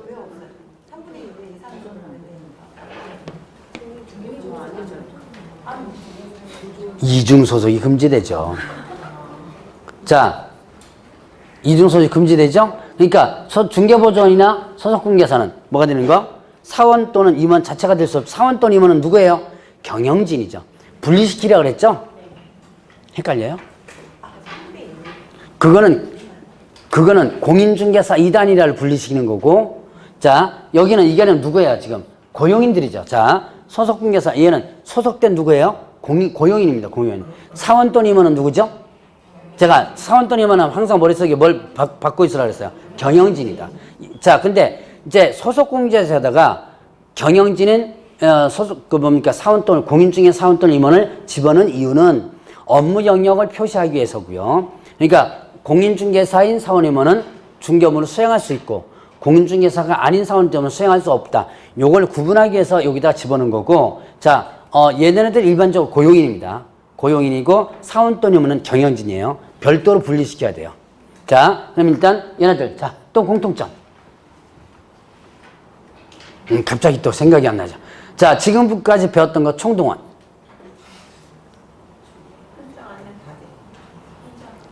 이중소속이 금지되죠. 자, 이중소속이 금지되죠? 그러니까 중개보조원이나 소속공개사는 뭐가 되는 거? 사원 또는 임원 자체가 될 수 없고, 사원 또는 임원은 누구예요? 경영진이죠. 분리시키려고 그랬죠? 헷갈려요? 그거는 그거는 공인중개사 2단이라를 분리시키는 거고, 자, 여기는 이게는 누구예요, 지금? 고용인들이죠. 자, 소속중개사, 얘는 소속된 누구예요? 고용인입니다, 고용인. 사원돈 임원은 누구죠? 제가 사원돈 임원은 항상 머릿속에 뭘 받고 있으라 그랬어요? 경영진이다. 자, 근데 이제 소속공제사에다가 경영진은 사원돈, 공인중개 사원돈 임원을 집어넣은 이유는 업무 영역을 표시하기 위해서고요. 그러니까 공인중개사인 사원임원은 중개업무를 수행할 수 있고 공인중개사가 아닌 사원임원은 수행할 수 없다. 요걸 구분하기 위해서 여기다 집어넣은 거고, 자, 얘네들 일반적으로 고용인입니다. 고용인이고 사원돈 임원은 경영진이에요. 별도로 분리시켜야 돼요. 자, 그럼 일단 얘네들, 자, 또 공통점. 갑자기 또 생각이 안 나죠. 자, 지금까지 배웠던 거 총동원.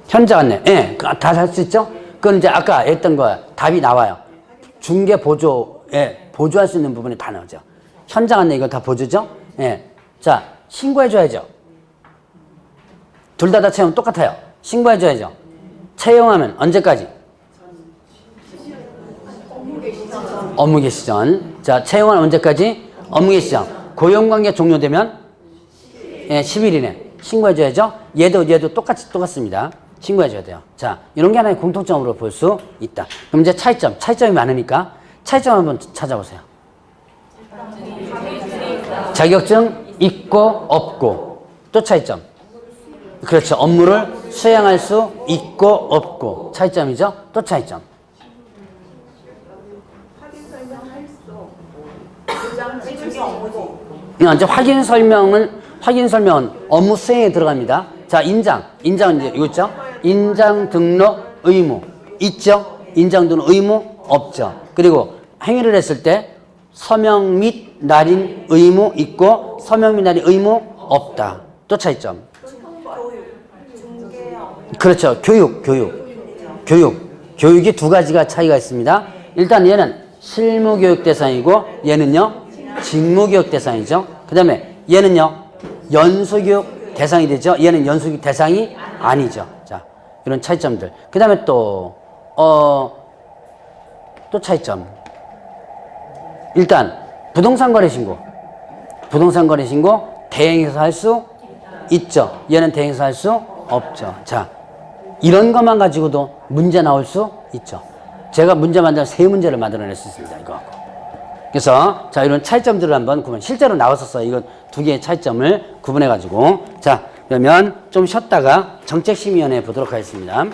현장 안내. 예, 다 할 수 있죠? 그건 이제 아까 했던 거 답이 나와요. 중개 보조에 보조할 수 있는 부분이 다 나오죠. 현장 안내 이거 다 보조죠? 예. 자, 신고해줘야죠. 둘 다 채용 똑같아요. 신고해줘야죠. 채용하면 언제까지? 업무 개시 전. 자, 채용은 언제까지? 업무 개시 전. 고용관계 종료되면? 예, 10일 이내. 신고해줘야죠. 얘도 똑같습니다. 신고해줘야 돼요. 자, 이런 게 하나의 공통점으로 볼 수 있다. 그럼 이제 차이점이 많으니까 차이점 한번 찾아보세요. 자격증 있고 없고. 또 차이점. 그렇죠. 업무를 수행할 수 있고 없고. 차이점이죠. 또 차이점. 이제 확인 설명은 업무 수행에 들어갑니다. 자, 인장은 이제 이거 있죠? 인장 등록 의무 있죠? 인장 등록 의무 없죠? 그리고 행위를 했을 때 서명 및 날인 의무 있고 서명 및 날인 의무 없다. 또 차이점. 그렇죠. 교육이 두 가지가 차이가 있습니다. 일단 얘는 실무교육 대상이고 얘는요 직무교육 대상이죠. 그 다음에 얘는요 연수교육 대상이 되죠. 얘는 연수교육 대상이 아니죠. 자, 이런 차이점들. 그 다음에 또 차이점. 일단 부동산 거래 신고 대행해서 할 수 있죠. 얘는 대행해서 할 수 없죠. 자, 이런 것만 가지고도 문제 나올 수 있죠. 제가 문제 만들어 3문제를 만들어낼 수 있습니다. 이거 갖고. 그래서 자, 이런 차이점들을 한번 구분. 실제로 나왔었어요. 이건 두 개의 차이점을 구분해 가지고. 자, 그러면 좀 쉬었다가 정책심의위원회 보도록 하겠습니다.